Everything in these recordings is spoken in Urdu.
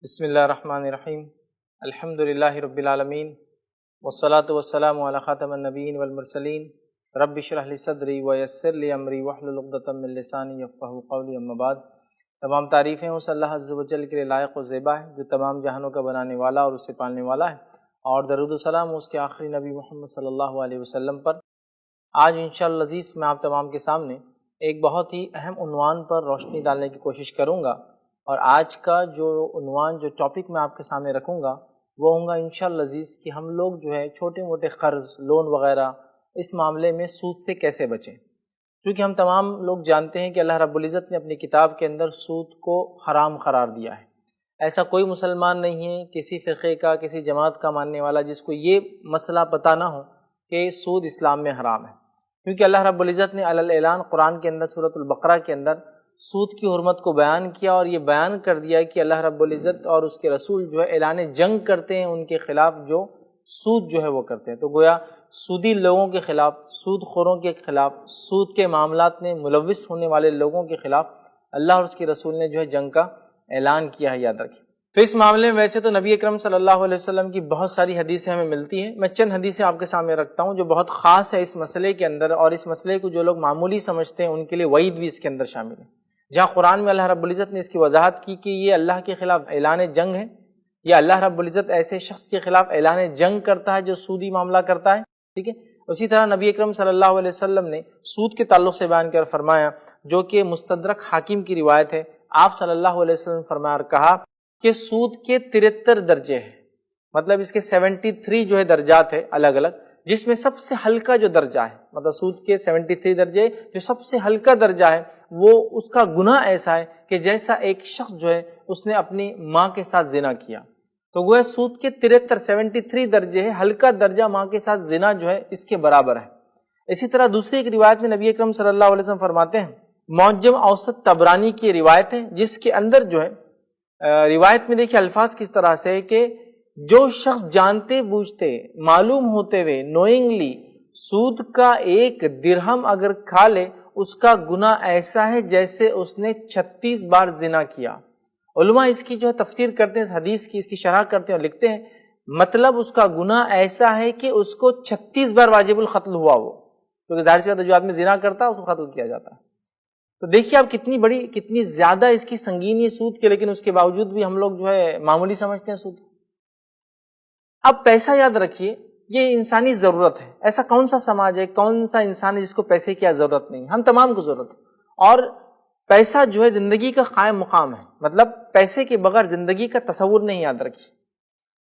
بسم اللہ الرحمن الرحیم الحمد للہ رب العالمین والصلاة والسلام علی خاتم النبیین والمرسلین رب اشرح لی صدری ویسر لی امری واحلل عقدۃ من لسانی یفقہوا قولی اما بعد۔ تمام تعریفیں اس اللہ عز و جل کے لیے لائق و زیبا ہے جو تمام جہانوں کا بنانے والا اور اسے پالنے والا ہے، اور درود و سلام اس کے آخری نبی محمد صلی اللہ علیہ وسلم پر۔ آج انشاءاللہ عزیز میں آپ تمام کے سامنے ایک بہت ہی اہم عنوان پر روشنی ڈالنے کی کوشش کروں گا، اور آج کا جو عنوان جو ٹاپک میں آپ کے سامنے رکھوں گا وہ ہوں گا انشاءاللہ عزیز کہ ہم لوگ جو ہے چھوٹے موٹے قرض لون وغیرہ اس معاملے میں سود سے کیسے بچیں، کیونکہ ہم تمام لوگ جانتے ہیں کہ اللہ رب العزت نے اپنی کتاب کے اندر سود کو حرام قرار دیا ہے۔ ایسا کوئی مسلمان نہیں ہے کسی فرقے کا کسی جماعت کا ماننے والا جس کو یہ مسئلہ پتہ نہ ہو کہ سود اسلام میں حرام ہے، کیونکہ اللہ رب العزت نے علی الاعلان قرآن کے اندر سورۃ البقرہ کے اندر سود کی حرمت کو بیان کیا، اور یہ بیان کر دیا کہ اللہ رب العزت اور اس کے رسول جو ہے اعلان جنگ کرتے ہیں ان کے خلاف جو سود جو ہے وہ کرتے ہیں۔ تو گویا سودی لوگوں کے خلاف، سود خوروں کے خلاف، سود کے معاملات میں ملوث ہونے والے لوگوں کے خلاف اللہ اور اس کے رسول نے جو ہے جنگ کا اعلان کیا ہے، یاد رکھیں۔ تو اس معاملے میں ویسے تو نبی اکرم صلی اللہ علیہ وسلم کی بہت ساری حدیثیں ہمیں ملتی ہیں، میں چند حدیثیں آپ کے سامنے رکھتا ہوں جو بہت خاص ہے اس مسئلے کے اندر، اور اس مسئلے کو جو لوگ معمولی سمجھتے ہیں ان کے لیے وعید بھی اس کے اندر شامل ہے۔ جہاں قرآن میں اللہ رب العزت نے اس کی وضاحت کی کہ یہ اللہ کے خلاف اعلان جنگ ہے، یا اللہ رب العزت ایسے شخص کے خلاف اعلان جنگ کرتا ہے جو سودی معاملہ کرتا ہے، ٹھیک ہے۔ اسی طرح نبی اکرم صلی اللہ علیہ وسلم نے سود کے تعلق سے بیان کر فرمایا، جو کہ مستدرک حاکم کی روایت ہے، آپ صلی اللہ علیہ وسلم فرمایا اور کہا کہ سود کے 73 درجے ہیں، مطلب اس کے 73 جو ہے درجات ہے الگ الگ، جس میں سب سے ہلکا جو درجہ ہے، مطلب سود کے 73 درجے جو سب سے ہلکا درجہ ہے وہ اس کا گناہ ایسا ہے کہ جیسا ایک شخص جو ہے اس نے اپنی ماں کے ساتھ زنا کیا۔ تو گویا سود کے 73 درجے ہے، ہلکا درجہ ماں کے ساتھ زنا جو ہے اس کے برابر ہے۔ اسی طرح دوسری ایک روایت میں نبی اکرم صلی اللہ علیہ وسلم فرماتے ہیں، معجم اوسط طبرانی کی روایت ہے جس کے اندر جو ہے روایت میں دیکھیے الفاظ کس طرح سے کہ جو شخص جانتے بوجھتے معلوم ہوتے ہوئے نوئنگلی سود کا 1 درہم اگر کھا لے اس کا گناہ ایسا ہے جیسے اس نے 36 بار زنا کیا۔ علماء اس کی جو ہے تفسیر کرتے ہیں، اس حدیث کی اس کی شرح کرتے ہیں اور لکھتے ہیں مطلب اس کا گناہ ایسا ہے کہ اس کو 36 بار واجب القتل ہوا، وہ کیونکہ ظاہر سی بات ہے جو آدمی زنا کرتا ہے اس کو قتل کیا جاتا ہے۔ تو دیکھیے آپ کتنی زیادہ اس کی سنگینی سود کے، لیکن اس کے باوجود بھی ہم لوگ جو ہے معمولی سمجھتے ہیں سود۔ اب پیسہ یاد رکھیے یہ انسانی ضرورت ہے، ایسا کون سا سماج ہے، کون سا انسان ہے جس کو پیسے کی ضرورت نہیں، ہم تمام کو ضرورت ہے، اور پیسہ جو ہے زندگی کا قائم مقام ہے، مطلب پیسے کے بغیر زندگی کا تصور نہیں، یاد رکھیے۔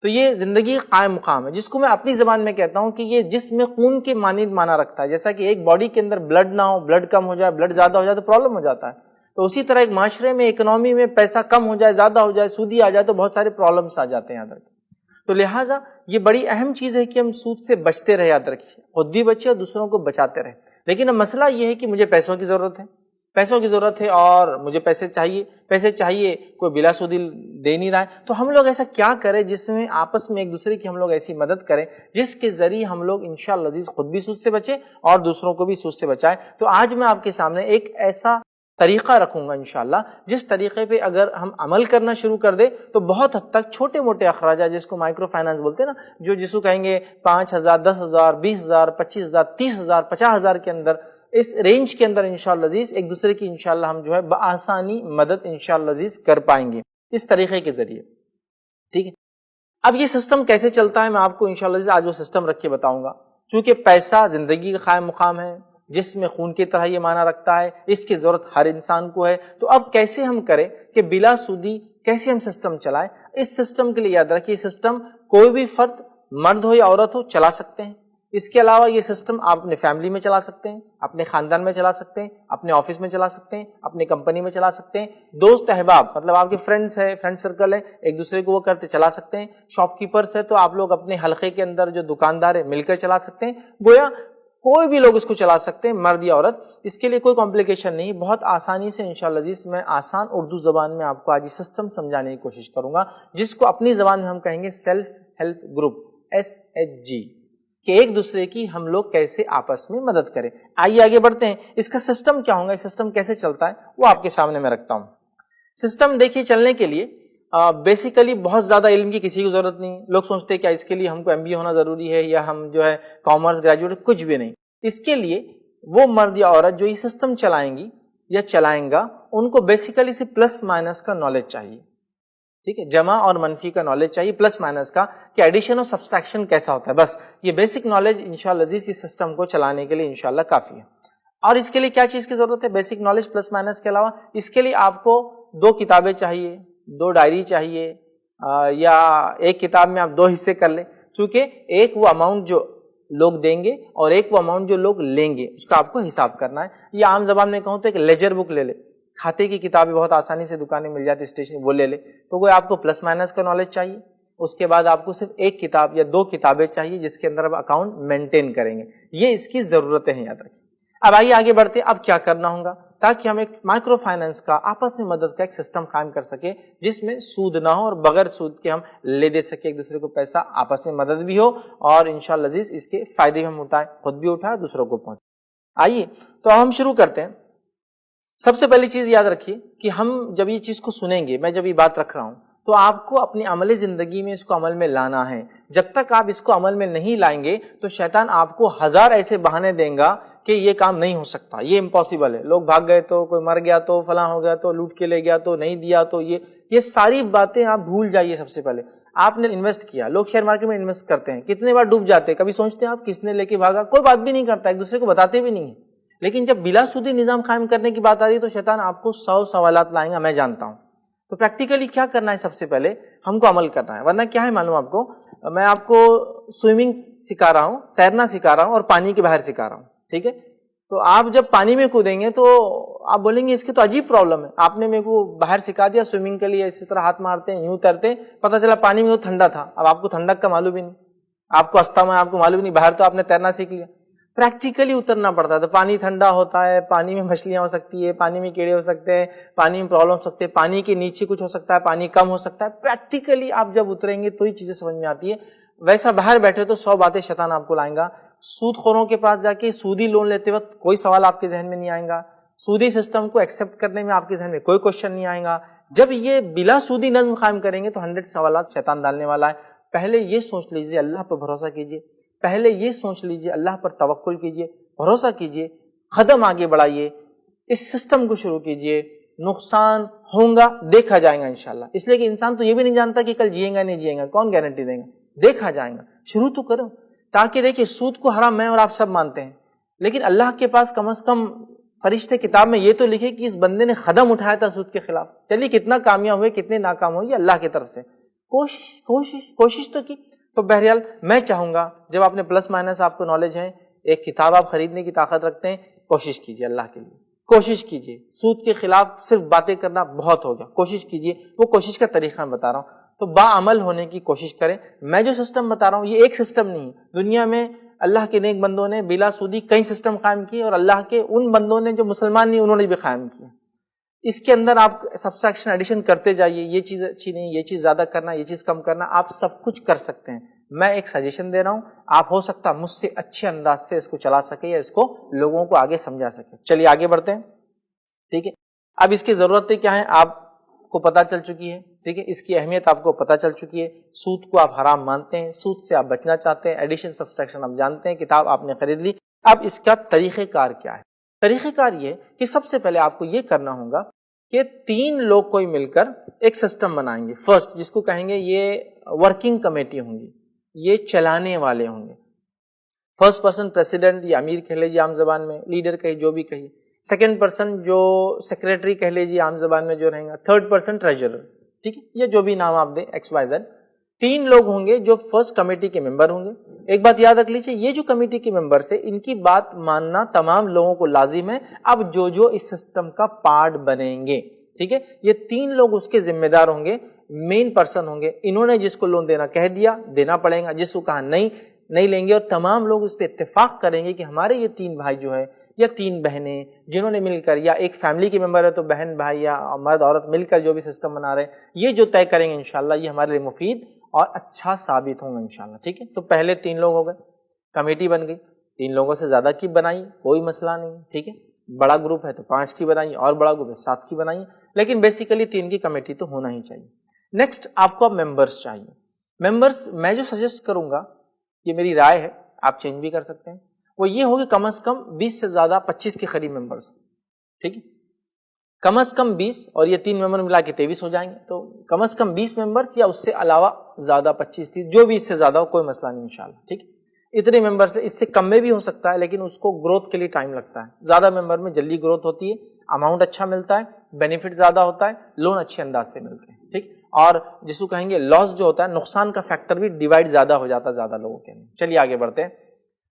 تو یہ زندگی قائم مقام ہے، جس کو میں اپنی زبان میں کہتا ہوں کہ یہ جسم میں خون کے مانند مانا رکھتا ہے، جیسا کہ ایک باڈی کے اندر بلڈ نہ ہو، بلڈ کم ہو جائے، بلڈ زیادہ ہو جائے تو پرابلم ہو جاتا ہے، تو اسی طرح ایک معاشرے میں اکنامی میں پیسہ کم ہو جائے، زیادہ ہو جائے، سودی آ جائے تو بہت سارے پرابلمس آ جاتے ہیں، یاد رکھیے۔ تو لہٰذا یہ بڑی اہم چیز ہے کہ ہم سود سے بچتے رہے، یاد رکھیے، خود بھی بچے اور دوسروں کو بچاتے رہے۔ لیکن اب مسئلہ یہ ہے کہ مجھے پیسوں کی ضرورت ہے اور مجھے پیسے چاہیے، کوئی بلا سودی دے نہیں رہا ہے، تو ہم لوگ ایسا کیا کریں جس میں آپس میں ایک دوسرے کی ہم لوگ ایسی مدد کریں جس کے ذریعے ہم لوگ انشاءاللہ عزیز خود بھی سود سے بچیں اور دوسروں کو بھی سود سے بچائیں۔ تو آج میں آپ کے سامنے ایک ایسا طریقہ رکھوں گا انشاءاللہ جس طریقے پہ اگر ہم عمل کرنا شروع کر دیں تو بہت حد تک چھوٹے موٹے اخراجات، جس کو مائکرو فائنانس بولتے ہیں نا، جس کو کہیں گے 5,000 10,000 20,000 25,000 30,000 50,000 کے اندر، اس رینج کے اندر انشاءاللہ عزیز ایک دوسرے کی انشاءاللہ ہم جو ہے بآسانی مدد انشاءاللہ عزیز کر پائیں گے اس طریقے کے ذریعے، ٹھیک ہے۔ اب یہ سسٹم کیسے چلتا ہے میں آپ کو انشاءاللہ عزیز آج وہ سسٹم رکھ کے بتاؤں گا، چونکہ پیسہ زندگی کا قائم مقام ہے، جس میں خون کی طرح یہ معنی رکھتا ہے، اس کی ضرورت ہر انسان کو ہے، تو اب کیسے ہم کریں کہ بلا سودی کیسے ہم سسٹم چلائیں۔ اس سسٹم کے لیے یاد رکھیے سسٹم کوئی بھی فرد مرد ہو یا عورت ہو چلا سکتے ہیں، اس کے علاوہ یہ سسٹم آپ اپنے فیملی میں چلا سکتے ہیں، اپنے خاندان میں چلا سکتے ہیں، اپنے آفس میں چلا سکتے ہیں، اپنی کمپنی میں چلا سکتے ہیں، دوست احباب مطلب آپ کے فرینڈز ہے، فرینڈ سرکل ہے، ایک دوسرے کو وہ کرتے چلا سکتے ہیں، شاپ کیپرز ہے تو آپ لوگ اپنے حلقے کے اندر جو دکاندار ہے مل کر چلا سکتے ہیں، گویا کوئی بھی لوگ اس کو چلا سکتے ہیں، مرد یا عورت، اس کے لیے کوئی کمپلیکیشن نہیں، بہت آسانی سے انشاءاللہ عزیز میں آسان اردو زبان میں آپ کو آج یہ سسٹم سمجھانے کی کوشش کروں گا، جس کو اپنی زبان میں ہم کہیں گے سیلف ہیلپ گروپ SHG، کہ ایک دوسرے کی ہم لوگ کیسے آپس میں مدد کریں۔ آئیے آگے بڑھتے ہیں، اس کا سسٹم کیا ہوگا، اس سسٹم کیسے چلتا ہے وہ آپ کے سامنے میں رکھتا ہوں۔ سسٹم دیکھیے چلنے کے لیے بیسیکلی بہت زیادہ علم کی کسی کی ضرورت نہیں. لوگ سوچتے ہیں کہ اس کے لیے ہم کو MBA ہونا ضروری ہے یا ہم جو ہے کامرس گریجویٹ, کچھ بھی نہیں. اس کے لیے وہ مرد یا عورت جو یہ سسٹم چلائیں گی یا چلائیں گا, ان کو بیسیکلی صرف پلس مائنس کا نالج چاہیے. ٹھیک ہے, جمع اور منفی کا نالج چاہیے, پلس مائنس کا کہ ایڈیشن اور سبسٹریکشن کیسا ہوتا ہے. بس یہ بیسک نالج انشاءاللہ عزیز اس سسٹم کو چلانے کے لیے انشاءاللہ کافی ہے. اور اس کے لیے کیا چیز کی ضرورت ہے؟ بیسک نالج پلس مائنس کے علاوہ اس کے لیے آپ کو 2 کتابیں چاہیے, 2 ڈائری چاہیے, یا ایک کتاب میں آپ 2 حصے کر لیں, کیونکہ ایک وہ اماؤنٹ جو لوگ دیں گے اور ایک وہ اماؤنٹ جو لوگ لیں گے, اس کا آپ کو حساب کرنا ہے. یا عام زبان میں کہوں تو ایک لیجر بک لے لے, کھاتے کی کتابیں بہت آسانی سے دکانیں مل جاتی اسٹیشن, وہ لے لے. تو وہ آپ کو پلس مائنس کا نالج چاہیے. اس کے بعد آپ کو صرف ایک کتاب یا 2 کتابیں چاہیے جس کے اندر آپ اکاؤنٹ مینٹین کریں گے. یہ اس کی ضرورتیں ہیں, یاد رکھیں. اب آئیے آگے بڑھتے ہیں. اب کیا کرنا ہوگا تاکہ ہم ایک مائکرو فائنانس کا آپس میں مدد کا ایک سسٹم قائم کر سکے جس میں سود نہ ہو اور بغیر سود کے ہم لے دے سکے ایک دوسرے کو پیسہ, آپس میں مدد بھی ہو اور انشاءاللہ عزیز اس کے فائدے ہم اٹھائیں, خود بھی اٹھائیں, دوسروں کو پہنچیں. آئیے تو ہم شروع کرتے ہیں. سب سے پہلی چیز یاد رکھیے کہ ہم جب یہ چیز کو سنیں گے, میں جب یہ بات رکھ رہا ہوں تو آپ کو اپنی عملی زندگی میں اس کو عمل میں لانا ہے. جب تک آپ اس کو عمل میں نہیں لائیں گے تو شیطان آپ کو 1000 ایسے بہانے دیں گا کہ یہ کام نہیں ہو سکتا, یہ امپاسبل ہے, لوگ بھاگ گئے تو, کوئی مر گیا تو, فلاں ہو گیا تو, لوٹ کے لے گیا تو, نہیں دیا تو, یہ ساری باتیں آپ بھول جائیے. سب سے پہلے آپ نے انویسٹ کیا, لوگ شیئر مارکیٹ میں انویسٹ کرتے ہیں, کتنے بار ڈوب جاتے ہیں, کبھی سوچتے ہیں آپ کس نے لے کے بھاگا, کوئی بات بھی نہیں کرتا, ایک دوسرے کو بتاتے بھی نہیں. لیکن جب بلا سودی نظام قائم کرنے کی بات آ رہی ہے تو شیطان آپ کو 100 سوالات لائیں گا, میں جانتا ہوں. تو پریکٹیکلی کیا کرنا ہے؟ سب سے پہلے ہم کو عمل کرنا ہے, ورنہ کیا ہے معلوم آپ کو, میں آپ کو سوئمنگ سکھا رہا ہوں, تیرنا سکھا رہا ہوں اور پانی کے باہر سکھا رہا ہوں. ٹھیک ہے, تو آپ جب پانی میں کودیں گے تو آپ بولیں گے اس کی تو عجیب پرابلم ہے, آپ نے میرے کو باہر سکھا دیا سوئمنگ کے لیے, اسی طرح ہاتھ مارتے ہیں, یوں تیرتے ہیں, پتہ چلا پانی میں وہ ٹھنڈا تھا. اب آپ کو ٹھنڈک کا معلوم ہی نہیں, آپ کو استھما آپ کو معلوم نہیں, باہر تو آپ نے تیرنا سیکھ لیا. پریکٹیکلی اترنا پڑتا ہے. تو پانی ٹھنڈا ہوتا ہے, پانی میں مچھلیاں ہو سکتی ہے, پانی میں کیڑے ہو سکتے ہیں, پانی میں پرابلم ہو سکتے ہیں, پانی کے نیچے کچھ ہو سکتا ہے, پانی کم ہو سکتا ہے. پریکٹیکلی آپ جب اتریں گے تو یہ چیزیں سمجھ میں آتی ہے. ویسا باہر بیٹھے تو 100 باتیں شیطان آپ کو لائیں گا. سود خوروں کے پاس جا کے سودی لون لیتے وقت کوئی سوال آپ کے ذہن میں نہیں آئے گا, سودی سسٹم کو ایکسپٹ کرنے میں آپ کے ذہن میں کوئی کوشچن نہیں آئے گا. جب یہ بلا سودی نظم قائم کریں گے تو 100 سوالات شیطان ڈالنے والا ہے. پہلے یہ سوچ لیجئے اللہ پر بھروسہ کیجئے, پہلے یہ سوچ لیجئے اللہ پر توکل کیجئے, بھروسہ کیجئے, قدم آگے بڑھائیے, اس سسٹم کو شروع کیجئے. نقصان ہوگا دیکھا جائے گا انشاءاللہ, اس لیے کہ انسان تو یہ بھی نہیں جانتا کہ کل جیئے گا نہیں جیئے گا, کون گارنٹی دے گا, دیکھا جائے گا. شروع تو کرو, تاکہ دیکھیں سود کو حرام میں اور آپ سب مانتے ہیں, لیکن اللہ کے پاس کم از کم فرشتے کتاب میں یہ تو لکھے کہ اس بندے نے قدم اٹھایا تھا سود کے خلاف. چلیے کتنا کامیاب ہوئے کتنے ناکام ہوئے یہ اللہ کی طرف سے, کوشش تو کی. تو بہرحال میں چاہوں گا جب آپ نے پلس مائنس آپ کو نالج ہے, ایک کتاب آپ خریدنے کی طاقت رکھتے ہیں, کوشش کیجئے اللہ کے لیے, کوشش کیجئے. سود کے خلاف صرف باتیں کرنا بہت ہو گیا, کوشش کیجئے. وہ کوشش کا طریقہ میں بتا رہا ہوں, تو باعمل ہونے کی کوشش کریں. میں جو سسٹم بتا رہا ہوں یہ ایک سسٹم نہیں ہے, دنیا میں اللہ کے نیک بندوں نے بلا سودی کئی سسٹم قائم کیے, اور اللہ کے ان بندوں نے جو مسلمان نہیں انہوں نے بھی قائم کیے. اس کے اندر آپ سبسٹریکشن ایڈیشن کرتے جائیے, یہ چیز اچھی نہیں, یہ چیز زیادہ کرنا, یہ چیز کم کرنا, آپ سب کچھ کر سکتے ہیں. میں ایک سجیشن دے رہا ہوں, آپ ہو سکتا مجھ سے اچھے انداز سے اس کو چلا سکے یا اس کو لوگوں کو آگے سمجھا سکے. چلیے آگے بڑھتے ہیں. ٹھیک ہے, اب اس کی ضرورتیں کیا ہیں آپ کو پتہ چل چکی ہے. ٹھیک ہے, اس کی اہمیت آپ کو پتہ چل چکی ہے. سود کو آپ حرام مانتے ہیں, سود سے آپ بچنا چاہتے ہیں, ایڈیشن سبسٹریکشن آپ جانتے ہیں, کتاب آپ نے خرید لی. اب اس کا طریقہ کار کیا ہے؟ طریقہ کار یہ کہ سب سے پہلے آپ کو یہ کرنا ہوگا کہ 3 لوگ کوئی مل کر ایک سسٹم بنائیں گے. فرسٹ جس کو کہیں گے یہ ورکنگ کمیٹی ہوں گی, یہ چلانے والے ہوں گے. فرسٹ پرسن پریسیڈنٹ یا امیر کہہ لیجیے عام زبان میں, لیڈر کہیے جو بھی کہیے. سیکنڈ پرسن جو سیکریٹری کہہ لیجیے عام زبان میں جو رہیں گا. Third person ٹریجرر. ٹھیک ہے, یہ جو بھی نام آپ دیں ایکس وائی زیڈ. 3 لوگ ہوں گے جو فرسٹ کمیٹی کے ممبر ہوں گے. ایک بات یاد رکھ لیجیے, یہ جو کمیٹی کے ممبرس ہیں ان کی بات ماننا تمام لوگوں کو لازم ہے. اب جو اس سسٹم کا پارٹ بنیں گے, ٹھیک ہے, یہ 3 لوگ اس کے ذمہ دار ہوں گے, مین پرسن ہوں گے. انہوں نے جس کو لون دینا کہہ دیا دینا پڑے گا, جس کو کہا نہیں لیں گے, اور تمام لوگ اس پہ اتفاق کریں گے کہ ہمارے یہ 3 بھائی جو ہے یا 3 بہنیں جنہوں نے مل کر, یا ایک فیملی کے ممبر ہے تو بہن بھائی یا مرد عورت مل کر جو بھی سسٹم بنا رہے ہیں, یہ جو طے کریں گے انشاءاللہ یہ ہمارے لیے مفید اور اچھا ثابت ہوں گا انشاءاللہ. ٹھیک ہے, تو پہلے 3 لوگ ہو گئے, کمیٹی بن گئی. 3 لوگوں سے زیادہ کی بنائی کوئی مسئلہ نہیں. ٹھیک ہے, بڑا گروپ ہے تو 5 کی بنائی, اور بڑا گروپ ہے 7 کی بنائی, لیکن بیسیکلی 3 کی کمیٹی تو ہونا ہی چاہیے. نیکسٹ آپ کو اب ممبرس چاہیے. ممبرس میں جو سجیسٹ کروں گا، یہ میری رائے ہے، آپ چینج بھی کر سکتے ہیں، وہ یہ ہوگی کم از کم 20 سے زیادہ 25 کے قریب ممبرس. ٹھیک ہے، کم از کم 20 اور یہ 3 ممبر ملا کے 23 ہو جائیں گے. تو کم از کم 20 ممبرس یا اس سے علاوہ زیادہ 25 30 جو بھی اس سے زیادہ ہو کوئی مسئلہ نہیں انشاءاللہ. ٹھیک ہے، اتنے ممبرس، اس سے کم میں بھی ہو سکتا ہے لیکن اس کو گروتھ کے لیے ٹائم لگتا ہے. زیادہ ممبر میں جلدی گروتھ ہوتی ہے، اماؤنٹ اچھا ملتا ہے، بینیفٹ زیادہ ہوتا ہے، لون اچھے انداز سے ملتے ہیں. ٹھیک، اور جس کو کہیں گے لاس جو ہوتا ہے، نقصان کا فیکٹر بھی ڈیوائڈ زیادہ ہو جاتا ہے زیادہ لوگوں کے اندر. چلیے آگے بڑھتے ہیں.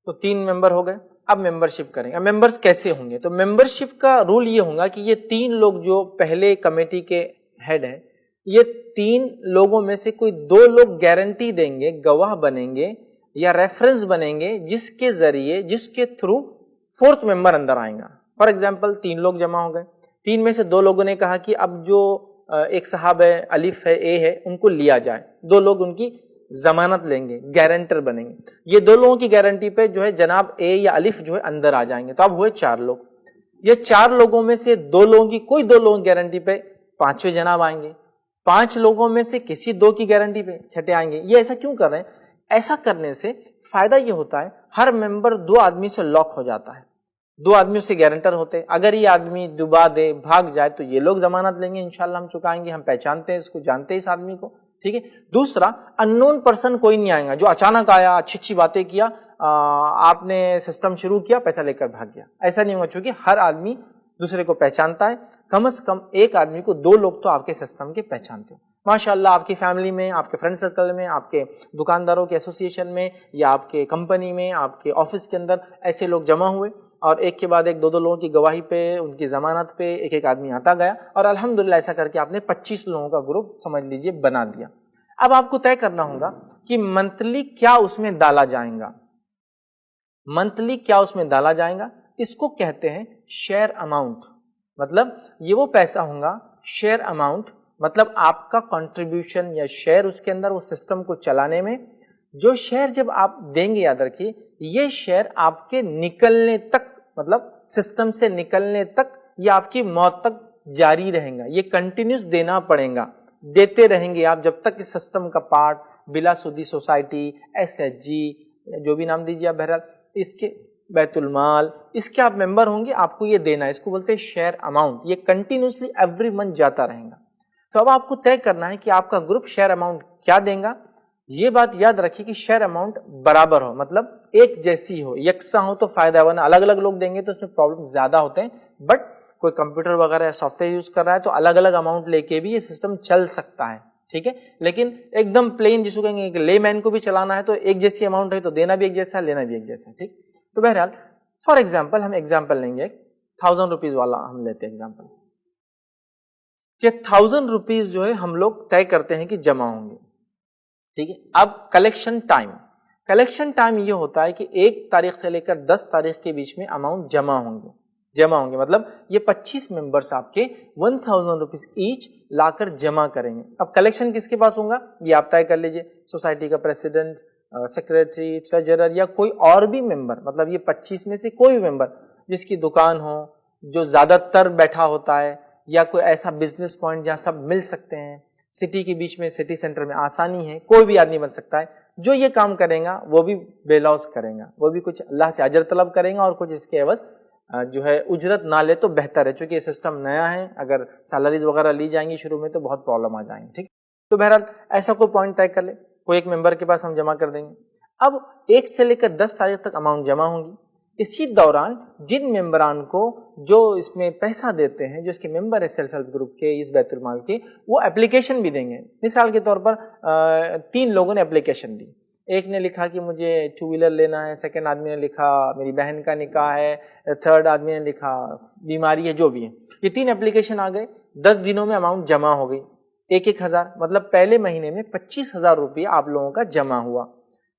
تو 3 ممبر ہو گئے. اب ممبرشپ کریں گے. اب ممبرس کیسے ہوں گے؟ تو ممبرشپ کا رول یہ ہوگا کہ یہ 3 لوگ جو پہلے کمیٹی کے ہیڈ ہیں، یہ 3 لوگوں میں سے کوئی 2 لوگ گارنٹی دیں گے، گواہ بنیں گے یا ریفرنس بنیں گے، جس کے ذریعے، جس کے تھرو 4تھ ممبر اندر آئیں گا. فار ایگزامپل 3 لوگ جمع ہو گئے، 3 میں سے 2 لوگوں نے کہا کہ اب جو ایک صاحب ہے، الف ہے، اے ہے، ان کو لیا جائے. 2 لوگ ان کی ضمانت لیں گے، گارنٹر بنیں گے. یہ 2 لوگوں کی گارنٹی پہ جو ہے جناب اے یا الف جو ہے اندر آ جائیں گے. تو اب ہوئے 4 لوگ. یہ 4 لوگوں میں سے 2 لوگوں کی، کوئی 2 لوگوں کی گارنٹی پہ 5ویں جناب آئیں گے. 5 لوگوں میں سے کسی 2 کی گارنٹی پہ 6 آئیں گے. یہ ایسا کیوں کر رہے ہیں؟ ایسا کرنے سے فائدہ یہ ہوتا ہے، ہر ممبر 2 آدمی سے لاک ہو جاتا ہے. 2 آدمیوں سے گارنٹر ہوتے ہیں. اگر یہ آدمی ڈبا دے، بھاگ جائے، تو یہ لوگ ضمانت لیں گے، انشاءاللہ ہم چکائیں گے، ہم پہچانتے ہیں اس کو، جانتے ہیں اس آدمی کو. ٹھیک ہے. دوسرا، ان نون پرسن کوئی نہیں آئے گا جو اچانک آیا، اچھی اچھی باتیں کیا، آپ نے سسٹم شروع کیا، پیسہ لے کر بھاگ گیا. ایسا نہیں ہوگا، چونکہ ہر آدمی دوسرے کو پہچانتا ہے. کم از کم ایک آدمی کو 2 لوگ تو آپ کے سسٹم کے پہچانتے ہو. ماشاءاللہ آپ کی فیملی میں، آپ کے فرینڈ سرکل میں، آپ کے دکانداروں کے ایسوسی ایشن میں، یا آپ کے کمپنی میں، آپ کے آفس کے اندر ایسے لوگ جمع ہوئے، اور ایک کے بعد ایک 2 لوگوں کی گواہی پہ، ان کی ضمانت پہ ایک آدمی آتا گیا، اور الحمدللہ ایسا کر کے آپ نے 25 لوگوں کا گروپ سمجھ لیجئے بنا دیا. اب آپ کو طے کرنا ہوگا کہ منتھلی کیا اس میں ڈالا جائے گا. منتھلی کیا اس میں ڈالا جائے گا؟ اس کو کہتے ہیں شیئر اماؤنٹ. مطلب یہ وہ پیسہ ہوگا، شیئر اماؤنٹ، مطلب آپ کا کنٹریبیوشن یا شیئر اس کے اندر، وہ سسٹم کو چلانے میں. جو شیئر جب آپ دیں گے، یاد رکھیے یہ شیئر آپ کے نکلنے تک، مطلب سسٹم سے نکلنے تک یا آپ کی موت تک جاری رہیں گا. یہ کنٹینیوس دینا پڑے گا، دیتے رہیں گے آپ جب تک اس سسٹم کا پارٹ، بلا سودی سوسائٹی، ایس ایچ جی، جو بھی نام دیجیے آپ، بہرحال اس کے بیت المال، اس کے آپ ممبر ہوں گے، آپ کو یہ دینا ہے. اس کو بولتے ہیں شیئر اماؤنٹ. یہ کنٹینیوسلی ایوری منتھ جاتا رہے گا. تو اب آپ کو طے کرنا ہے کہ آپ کا گروپ شیئر اماؤنٹ کیا دیں گا. یہ بات یاد رکھیے کہ شیئر اماؤنٹ برابر ہو، مطلب ایک جیسی ہو، یکساں ہو تو فائدہ ہے، ورنہ الگ الگ لوگ دیں گے تو اس میں پرابلم زیادہ ہوتے ہیں. بٹ کوئی کمپیوٹر وغیرہ سافٹ ویئر یوز کر رہا ہے تو الگ الگ اماؤنٹ لے کے بھی یہ سسٹم چل سکتا ہے. ٹھیک ہے، لیکن ایک دم پلین جس کو کہیں گے کہ لے مین کو بھی چلانا ہے تو ایک جیسی اماؤنٹ ہے تو دینا بھی ایک جیسا ہے، لینا بھی ایک جیسا ہے. ٹھیک. تو بہرحال فار ایگزامپل ہم ایگزامپل لیں گے، 1000 روپیز والا ہم لیتے ہیں ایگزامپل، کہ 1000 روپیز جو ہے ہم لوگ طے کرتے ہیں کہ جمع ہوں گے. ٹھیک ہے. اب کلیکشن ٹائم، کلیکشن ٹائم یہ ہوتا ہے کہ 1 تاریخ سے لے کر 10 تاریخ کے بیچ میں اماؤنٹ جمع ہوں گے. مطلب یہ 25 ممبرس آپ کے 1000 روپیز ایچ لا کر جمع کریں گے. اب کلیکشن کس کے پاس ہوگا یہ آپ طے کر لیجئے، سوسائٹی کا پریزیڈنٹ، سیکریٹری، ٹریجرر، یا کوئی اور بھی ممبر. مطلب یہ 25 میں سے کوئی بھی ممبر جس کی دکان ہو، جو زیادہ تر بیٹھا ہوتا ہے، یا کوئی ایسا بزنس پوائنٹ جہاں سب مل سکتے ہیں، سٹی کے بیچ میں، سٹی سینٹر میں آسانی ہے، کوئی بھی آدمی بن سکتا ہے. جو یہ کام کرے گا وہ بھی بے لوث کرے گا، وہ بھی کچھ اللہ سے اجر طلب کرے گا، اور کچھ اس کے عوض جو ہے اجرت نہ لے تو بہتر ہے، چونکہ یہ سسٹم نیا ہے. اگر سیلریز وغیرہ لی جائیں گی شروع میں تو بہت پرابلم آ جائیں گی. ٹھیک. تو بہرحال ایسا کوئی پوائنٹ طے کر لے، کوئی ایک ممبر کے پاس ہم جمع کر دیں گے. اب 1 سے لے کر 10 تاریخ تک اماؤنٹ جمع ہوں گی. اسی دوران جن ممبران کو جو اس میں پیسہ دیتے ہیں، جو اس کے ممبر ہے سیلف ہیلپ گروپ کے، اس بیت المال کے، وہ اپلیکیشن بھی دیں گے. مثال کے طور پر 3 لوگوں نے اپلیکیشن دی. ایک نے لکھا کہ مجھے 2 ویلر لینا ہے، سیکنڈ آدمی نے لکھا میری بہن کا نکاح ہے، تھرڈ آدمی نے لکھا بیماری ہے، جو بھی ہے. یہ 3 اپلیکیشن آ گئے. 10 دنوں میں اماؤنٹ جمع ہو گئی، 1,000. مطلب پہلے مہینے میں 25,000 روپیہ آپ لوگوں کا جمع ہوا.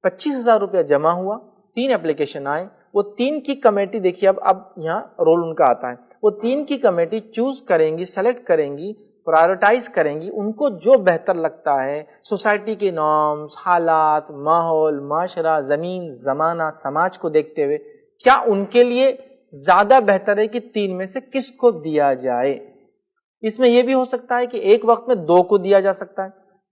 25,000 روپیہ جمع ہوا. 3 اپلیکیشن آئے. وہ 3 کی کمیٹی دیکھیے، اب یہاں رول ان کا آتا ہے. وہ 3 کی کمیٹی چوز کریں گی، سلیکٹ کریں گی، پرائیورٹائز کریں گی ان کو جو بہتر لگتا ہے، سوسائٹی کے نارمز، حالات، ماحول، معاشرہ، زمین، زمانہ، سماج کو دیکھتے ہوئے کیا ان کے لیے زیادہ بہتر ہے کہ 3 میں سے کس کو دیا جائے. اس میں یہ بھی ہو سکتا ہے کہ ایک وقت میں 2 کو دیا جا سکتا ہے،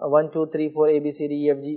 1 2 3 4 ABCDEFG,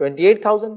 28,000,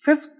5th,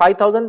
5,000,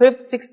5th, 6th,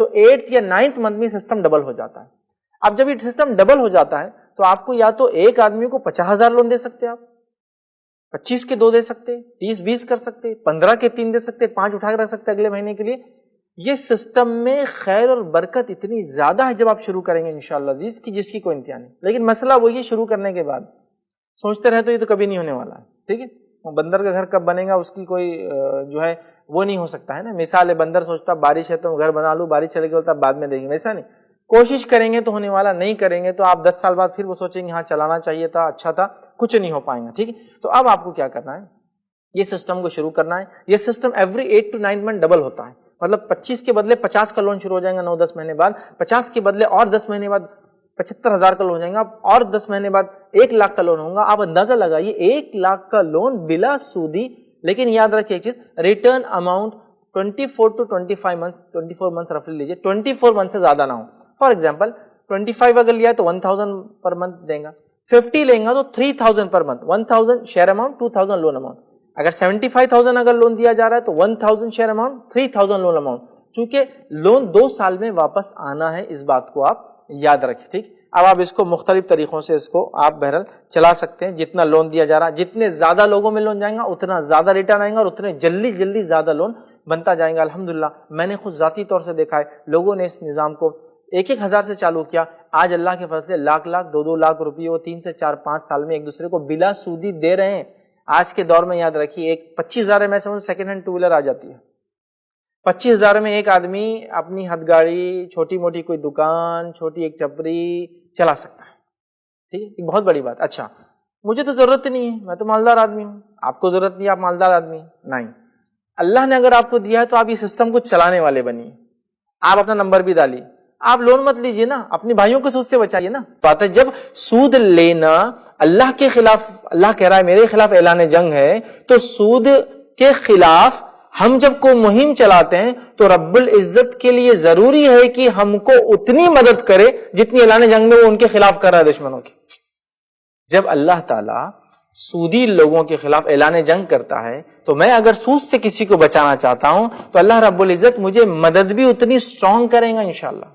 تو 8th یا 9th منتھ میں سسٹم ڈبل ہو جاتا ہے. اب جب یہ سسٹم ڈبل ہو جاتا ہے تو آپ کو یا تو ایک آدمی کو 50,000 لون دے سکتے آپ, 25 کے 2 دے سکتے, 30-20 کر سکتے, 15 کے 3 دے سکتے, 5 اٹھا کے رکھ سکتے اگلے مہینے کے لیے. یہ سسٹم میں خیر اور برکت اتنی زیادہ ہے جب آپ شروع کریں گے انشاءاللہ عزیز کی جس کی کوئی انتہا نہیں. لیکن مسئلہ وہی ہے, شروع کرنے کے بعد سوچتے رہے تو یہ تو کبھی نہیں ہونے والا ہے. ٹھیک ہے, بندر کا گھر کب بنے گا اس کی کوئی جو ہے وہ نہیں ہو سکتا ہے نا. مثال ہے, بندر سوچتا بارش ہے تو گھر بنا لوں, بارش چلے گی ہوتا بعد میں دیں گے, ویسا نہیں. کوشش کریں گے تو ہونے والا, نہیں کریں گے تو آپ 10 سال بعد پھر وہ سوچیں گے ہاں چلانا چاہیے تھا, اچھا تھا, کچھ نہیں ہو پائیں گا. ٹھیک ہے, تو اب آپ کو کیا کرنا ہے, یہ سسٹم کو شروع کرنا ہے. یہ system every 8 to 9 month double ہوتا ہے, مطلب 25 کے بدلے 50 کا لون شروع ہو جائے گا 9-10 مہینے بعد, 50 کے بدلے اور 10 مہینے بعد 75,000 کا لون ہو جائے گا, اور 10 مہینے بعد 1 لاکھ کا لون ہوگا. آپ اندازہ لگائیے 1 لاکھ کا لون بلا سودی. لیکن یاد رکھیے ایک چیز, return amount 24 to 25 month, 24 month رفلی لیجیے, 24 منتھ سے زیادہ نہ ہو. فار ایگزامپل 25 اگر لیا تو 1,000 پر منتھ دیں گا, 50 لیں گا تو 3,000 per month, 1,000 share amount, 2,000 loan amount. اگر 75,000 اگر لون دیا جا رہا ہے تو 1,000 شیئر اماؤنٹ, 3,000 لون اماؤنٹ. چونکہ لون 2 سال میں واپس آنا ہے, اس بات کو آپ یاد رکھیں. ٹھیک, اب آپ اس کو مختلف طریقوں سے اس کو آپ بہرحال چلا سکتے ہیں. جتنا لون دیا جا رہا ہے, جتنے زیادہ لوگوں میں لون جائیں گا اتنا زیادہ ریٹرن آئیں گا اور اتنے جلدی زیادہ لون بنتا جائیں گا. الحمدللہ میں نے خود ذاتی طور سے دیکھا ہے, لوگوں نے اس نظام کو 1,000 سے چالو کیا, آج اللہ کے فضل سے لاکھ 2 لاکھ روپئے وہ 3 سے 4-5 سال میں ایک دوسرے کو بلا سودی دے رہے ہیں. آج کے دور میں یاد رکھیے, ایک 25,000 میں سمجھ سیکنڈ ہینڈ 2 ویلر آ جاتی ہے. 25,000 میں ایک آدمی اپنی ہتھ گاڑی, چھوٹی موٹی کوئی دکان, چھوٹی ایک ٹپری چلا سکتا ہے. ٹھیک ہے, بہت بڑی بات. اچھا مجھے تو ضرورت نہیں ہے, میں تو مالدار آدمی ہوں. آپ کو ضرورت نہیں, آپ مالدار آدمی نہیں. اللہ نے اگر آپ کو دیا ہے تو آپ یہ سسٹم کو چلانے والے بنیے. آپ اپنا نمبر بھی ڈالیے, آپ لون مت لیجیے نا, اپنے بھائیوں کو سود سے بچائیے نا. بات ہے جب سود لینا اللہ کے خلاف, اللہ کہہ رہا ہے میرے خلاف اعلان جنگ ہے, تو سود کے خلاف ہم جب کوئی مہم چلاتے ہیں تو رب العزت کے لیے ضروری ہے کہ ہم کو اتنی مدد کرے جتنی اعلان جنگ میں وہ ان کے خلاف کر رہا ہے دشمنوں کی. جب اللہ تعالیٰ سودی لوگوں کے خلاف اعلان جنگ کرتا ہے تو میں اگر سود سے کسی کو بچانا چاہتا ہوں تو اللہ رب العزت مجھے مدد بھی اتنی اسٹرانگ کریں گا انشاءاللہ,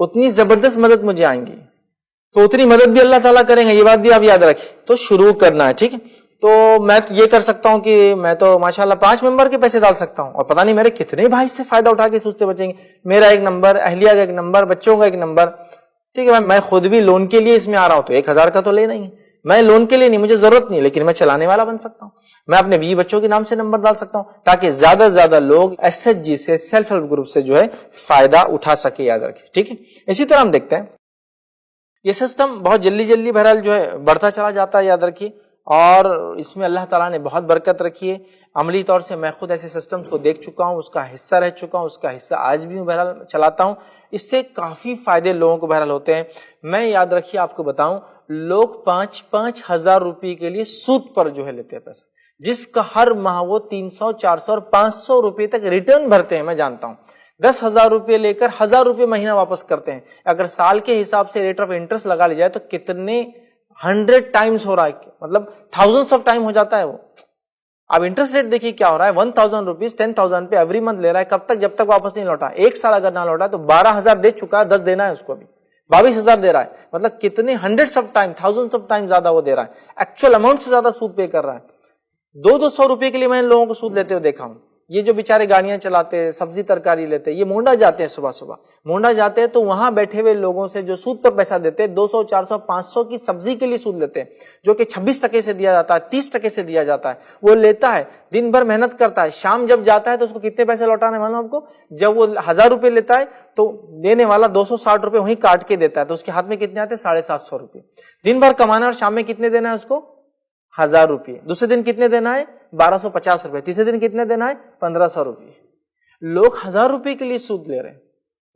اتنی زبردست مدد مجھے آئیں گی, تو اتنی مدد بھی اللہ تعالیٰ کریں گے. یہ بات بھی آپ یاد رکھیں. تو شروع کرنا ہے. ٹھیک ہے, تو میں یہ کر سکتا ہوں کہ میں تو ماشاءاللہ 5 ممبر کے پیسے ڈال سکتا ہوں, اور پتہ نہیں میرے کتنے بھائی سے فائدہ اٹھا کے سود سے بچیں گے. میرا ایک نمبر, اہلیہ کا ایک نمبر, بچوں کا ایک نمبر. ٹھیک ہے, میں خود بھی لون کے لیے اس میں آ رہا ہوں تو 1,000 کا تو لے نہیں, میں لون کے لیے نہیں, مجھے ضرورت نہیں, لیکن میں چلانے والا بن سکتا ہوں. میں اپنے بیوی بچوں کے نام سے نمبر ڈال سکتا ہوں تاکہ زیادہ سے زیادہ لوگ SHG سے, سیلف ہیلپ گروپ سے جو ہے فائدہ اٹھا سکے. یاد رکھیں. ٹھیک ہے, اسی طرح ہم دیکھتے ہیں یہ سسٹم بہت جلدی بہرحال جو ہے بڑھتا چلا جاتا ہے. یاد رکھیے, اور اس میں اللہ تعالیٰ نے بہت برکت رکھی ہے. عملی طور سے میں خود ایسے سسٹمز کو دیکھ چکا ہوں, اس کا حصہ رہ چکا ہوں, اس کا حصہ آج بھی ہوں, بہرحال چلاتا ہوں. اس سے کافی فائدے لوگوں کو بہرحال ہوتے ہیں. میں یاد رکھیے آپ کو بتاؤں, لوگ 5-5 ہزار روپے کے لیے سود پر جو ہے لیتے ہیں پیسہ, جس کا ہر ماہ وہ 300, 400 اور 500 روپے تک ریٹرن بھرتے ہیں. میں جانتا ہوں 10,000 روپے لے کر 1,000 روپے مہینہ واپس کرتے ہیں. اگر سال کے حساب سے ریٹ آف انٹرسٹ لگا لی جائے تو کتنے 100 ٹائمز ہو رہا ہے, مطلب thousands آف ٹائم ہو جاتا ہے وہ. اب انٹرسٹ ریٹ دیکھیے کیا ہو رہا ہے, 1,000 روپیز 10,000 پہ ایوری منتھ لے رہا ہے. کب تک, جب تک واپس نہیں لوٹا. 1 سال اگر نہ لوٹا تو 12,000 دے چکا ہے, 10 دینا ہے اس کو بھی, 22,000 دے رہا ہے. مطلب کتنے hundred of time, thousands of time زیادہ وہ دے رہا ہے, ایکچوئل اماؤنٹ سے زیادہ سود پے کر رہا ہے. 200 روپے کے لیے میں نے لوگوں کو سود لیتے ہوئے دیکھا ہوں. یہ جو بیچارے گاڑیاں چلاتے, سبزی ترکاری لیتے, یہ مونڈا جاتے ہیں, صبح مونڈا جاتے ہیں تو وہاں بیٹھے ہوئے لوگوں سے جو سود پر پیسہ دیتے, 200, 400, 500 کی سبزی کے لیے سود لیتے ہیں, جو کہ 26% سے دیا جاتا ہے, 30% سے دیا جاتا ہے. وہ لیتا ہے, دن بھر محنت کرتا ہے, شام جب جاتا ہے تو اس کو کتنے پیسے لوٹانے معلوم آپ کو, جب وہ 1,000 روپے لیتا ہے تو دینے والا 260 روپے وہیں کاٹ کے دیتا ہے, تو اس کے ہاتھ میں کتنے آتے ہیں, 750 روپے. دن بھر کمانا اور شام میں کتنے دینا ہے اس کو, 1,000 روپے. دوسرے دن کتنے دینا ہے, 1,250 روپے. تیسرے دن کتنے دینا ہے, 1,500 روپے. لوگ 1,000 روپے کے لیے سود لے رہے ہیں.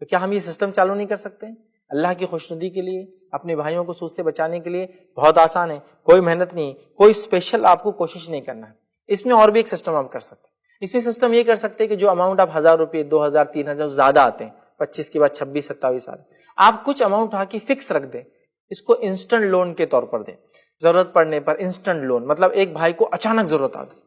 تو کیا ہم یہ سسٹم چالو نہیں کر سکتے؟ اللہ کی خوشنودی کے لیے, اپنے بھائیوں کو سود سے بچانے کے لیے بہت آسان ہے, کوئی محنت نہیں, کوئی اسپیشل آپ کو کوشش نہیں کرنا ہے. اس میں اور بھی ایک سسٹم آپ کر سکتے ہیں. اس میں سسٹم یہ کر سکتے ہیں کہ جو اماؤنٹ آپ 1,000 روپے, 2,000, 3,000 زیادہ آتے ہیں, 25 کے بعد 26, 27 آتے ہیں, آپ کچھ اماؤنٹ آ کے فکس رکھ دیں, اس کو انسٹنٹ لون کے طور پر دیں. ضرورت پڑنے پر انسٹنٹ لون, مطلب ایک بھائی کو اچانک ضرورت آ گئی,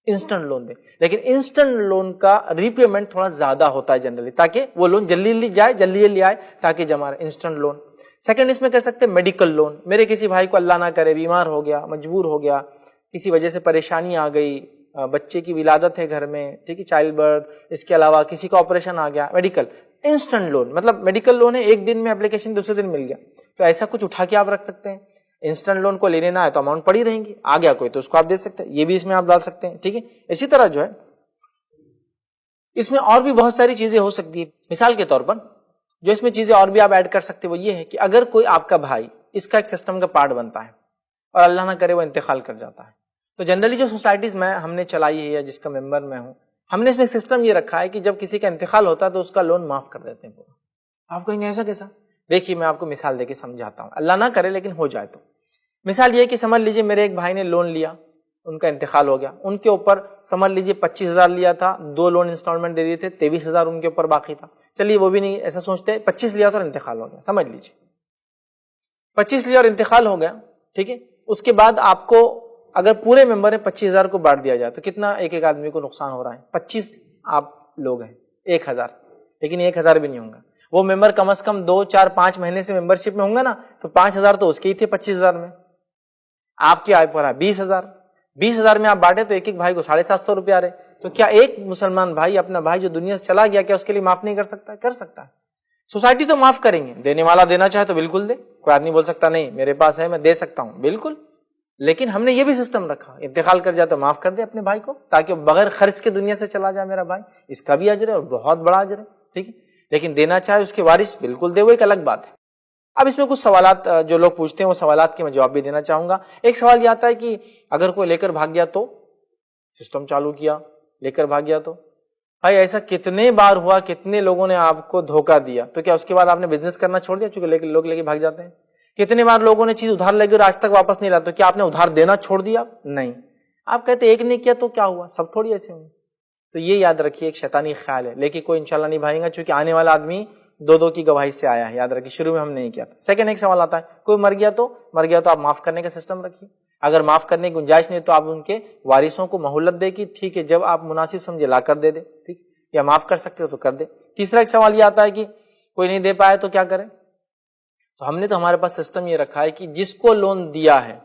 انسٹنٹ لون دیں. لیکن انسٹنٹ لون کا ری پیمنٹ تھوڑا زیادہ ہوتا ہے جنرلی, تاکہ وہ لون جلدی جائے, جلدی آئے, تاکہ جمع رہے. Instant loan. سیکنڈ اس میں کر سکتے ہیں میڈیکل لون. میرے کسی بھائی کو اللہ نہ کرے بیمار ہو گیا, مجبور ہو گیا, کسی وجہ سے پریشانی آ گئی, بچے کی ولادت ہے گھر میں, ٹھیک ہے, چائلڈ برتھ, اس کے علاوہ کسی کا آپریشن آ گیا, میڈیکل. انسٹنٹ لون مطلب میڈیکل لون ہے, ایک دن میں اپلیکیشن دوسرے دن مل گیا, تو ایسا کچھ اٹھا کے آپ رکھ سکتے ہیں. انسٹنٹ لون کو لینے نہ آئے تو اماؤنٹ پڑی رہیں گی, آ گیا کوئی تو اس کو آپ دے سکتے ہیں, یہ بھی اس میں آپ ڈال سکتے ہیں. ٹھیک ہے. اسی طرح جو ہے اس میں اور بھی بہت ساری چیزیں ہو سکتی ہے. مثال کے طور پر جو اس میں چیزیں اور بھی آپ ایڈ کر سکتے وہ یہ ہے کہ اگر کوئی آپ کا بھائی اس کا ایک سسٹم کا پارٹ بنتا ہے اور اللہ نہ کرے وہ انتقال کر جاتا ہے, تو جنرلی جو سوسائٹیز میں ہم نے چلائی ہے یا جس کا ممبر میں ہوں, ہم نے اس میں سسٹم یہ رکھا ہے کہ جب کسی کا انتقال ہوتا ہے تو اس کا لون معاف کر دیتے ہیں پورا. آپ کہیں گے ایسا کیسا؟ دیکھیے میں آپ کو مثال دے کے سمجھاتا ہوں, اللہ نہ کرے لیکن ہو جائے تو. مثال یہ کہ سمجھ لیجیے میرے ایک بھائی نے لون لیا, ان کا انتقال ہو گیا, ان کے اوپر سمجھ لیجیے 25,000 لیا تھا, 2 لون انسٹالمنٹ دے دیے تھے, 23,000 ان کے اوپر باقی تھا. چلیے وہ بھی نہیں, ایسا سوچتے 25 لیا اور انتقال ہو گیا, سمجھ لیجیے 25 لیا اور انتقال ہو گیا. ٹھیک ہے. اس کے بعد آپ کو اگر پورے ممبر نے 25,000 کو بانٹ دیا جائے تو کتنا ایک ایک آدمی کو نقصان ہو رہا ہے؟ 25 آپ لوگ ہیں, 1,000, لیکن 1,000 بھی نہیں ہوگا. وہ ممبر کم از کم 2, 4, 5 مہینے سے ممبرشپ میں ہوں گا نا, تو 5,000 تو اس کے ہی تھے 25,000 میں, آپ کی آئے پر 20,000. 20,000 میں آپ بانٹے تو ایک ایک بھائی کو 750 روپے آ رہے. تو کیا ایک مسلمان بھائی اپنا بھائی جو دنیا سے چلا گیا کیا اس کے لیے معاف نہیں کر سکتا؟ کر سکتا ہے. سوسائٹی تو معاف کریں گے, دینے والا دینا چاہے تو بالکل دے, کوئی آدمی بول سکتا نہیں میرے پاس ہے میں دے سکتا ہوں, بالکل. لیکن ہم نے یہ بھی سسٹم رکھا, انتقال کر جائے تو معاف کر دے اپنے بھائی کو, تاکہ بغیر خرچ کے دنیا سے چلا جائے میرا بھائی, اس کا بھی اجر ہے اور بہت بڑا اجر ہے. ٹھیک ہے. لیکن دینا چاہے اس کے وارث بالکل دے, وہ ایک الگ بات ہے. اب اس میں کچھ سوالات جو لوگ پوچھتے ہیں وہ سوالات کے میں جواب بھی دینا چاہوں گا. ایک سوال یہ آتا ہے کہ اگر کوئی لے کر بھاگ گیا تو, سسٹم چالو کیا لے کر بھاگ گیا تو, بھائی ایسا کتنے بار ہوا, کتنے لوگوں نے آپ کو دھوکہ دیا, تو کیا اس کے بعد آپ نے بزنس کرنا چھوڑ دیا چونکہ لوگ لے کے بھاگ جاتے ہیں؟ کتنے بار لوگوں نے چیز ادھار لے کر آج تک واپس نہیں لایا, تو کیا آپ نے ادھار دینا چھوڑ دیا؟ نہیں. آپ کہتے ایک نے کیا تو کیا ہوا, سب تھوڑی ایسے ہوں. تو یہ یاد رکھیے ایک شیطانی خیال ہے, لیکن کوئی انشاءاللہ نہیں بھاگے گا, چونکہ آنے والا آدمی 2 کی گواہی سے آیا ہے, یاد رکھیے, شروع میں ہم نے نہیں کیا. سیکنڈ ایک سوال آتا ہے, کوئی مر گیا تو آپ معاف کرنے کا سسٹم رکھیے. اگر معاف کرنے کی گنجائش نہیں تو آپ ان کے وارثوں کو مہلت دے کہ ٹھیک ہے جب آپ مناسب سمجھے لا کر دے دے, ٹھیک, یا معاف کر سکتے ہو تو کر دے. تیسرا ایک سوال یہ آتا ہے کہ کوئی نہیں دے پائے تو کیا کریں؟ تو ہم نے تو ہمارے پاس سسٹم یہ رکھا ہے کہ جس کو لون دیا ہے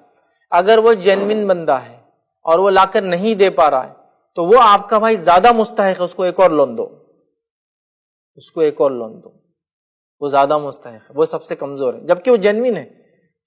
اگر وہ جینوین بندہ ہے اور وہ لا کر نہیں دے پا رہا ہے تو وہ آپ کا بھائی زیادہ مستحق ہے, اس کو ایک اور لون دو, اس کو ایک اور لون دو, وہ زیادہ مستحق ہے, وہ سب سے کمزور ہے, جبکہ وہ جینوین ہے,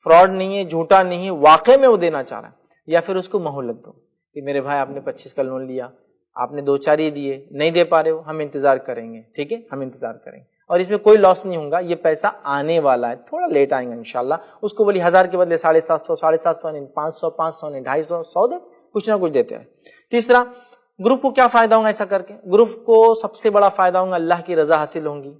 فراڈ نہیں ہے, جھوٹا نہیں ہے, واقع میں وہ دینا چاہ رہا ہے. یا پھر اس کو مہلت دو کہ میرے بھائی آپ نے 25 کا لون لیا, آپ نے 2-4 ہی دیے, نہیں دے پا رہے ہو, ہم انتظار کریں گے. ٹھیک ہے, ہم انتظار کریں گے, اور اس میں کوئی لاس نہیں ہوگا, یہ پیسہ آنے والا ہے, تھوڑا لیٹ آئیں گا انشاءاللہ. اس کو بولی 1,000 کے بدلے 750, 750 نہیں, 500, 500 نہیں, 250, 100 دے, کچھ نہ کچھ دیتے ہیں. تیسرا, گروپ کو کیا فائدہ ہوگا ایسا کر کے؟ گروپ کو سب سے بڑا فائدہ ہوگا, اللہ کی رضا حاصل ہوں گی.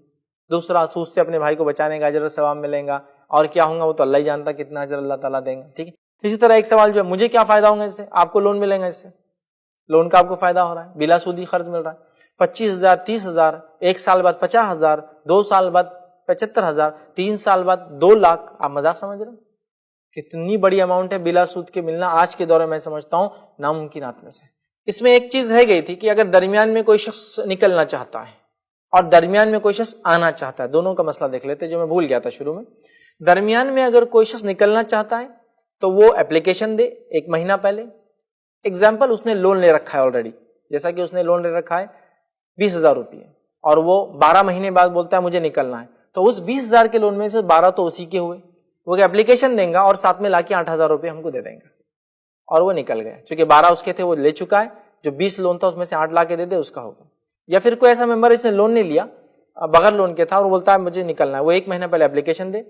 دوسرا, سود سے اپنے بھائی کو بچانے کا اجر و ثواب ملیں گا, اور کیا ہوگا وہ تو اللہ ہی جانتا کتنا اجر اللہ تعالیٰ دیں گا. ٹھیک ہے. اسی طرح ایک سوال جو ہے, مجھے کیا فائدہ ہوگا اس سے؟ آپ کو لون ملیں گا, اس سے لون کا آپ کو فائدہ ہو رہا ہے, بلا سودی قرض مل رہا ہے. 25,000, 30,000, 1 سال بعد 50,000, 2 سال بعد 75,000, 3 سال بعد 2 لاکھ. آپ مذاق سمجھ رہے ہیں؟ کتنی بڑی اماؤنٹ ہے بلا سود کے ملنا آج کے دور میں سمجھتا ہوں ناممکنات میں سے. اس میں ایک چیز رہ گئی تھی کہ اگر درمیان میں کوئی شخص نکلنا چاہتا ہے اور درمیان میں کوئی شخص آنا چاہتا ہے, دونوں کا مسئلہ دیکھ لیتے جو میں بھول گیا تھا شروع میں. درمیان میں اگر کوئی شخص نکلنا چاہتا ہے تو وہ اپلیکیشن دے 1 مہینہ پہلے. ایگزامپل, اس نے لون لے رکھا ہے آلریڈی, جیسا کہ اس نے لون لے رکھا ہے 20,000 روپے اور وہ 12 مہینے بعد بولتا ہے مجھے نکلنا ہے, تو اس 20,000 کے لون میں سے 12 تو اسی کے ہوئے, وہ اپلیکیشن دیں گا اور ساتھ میں لا کے 8,000 روپے ہم کو دے دیں گا, اور وہ نکل گئے. چونکہ 12 اس کے تھے وہ لے چکا ہے, جو 20 لون تھا اس میں سے 8 لا کے دے دے, اس کا ہوگا. یا پھر کوئی ایسا ممبر اس نے لون نہیں لیا, بغیر لون کے تھا اور بولتا ہے مجھے نکلنا ہے, وہ 1 مہینہ پہلے اپلیکیشن دے,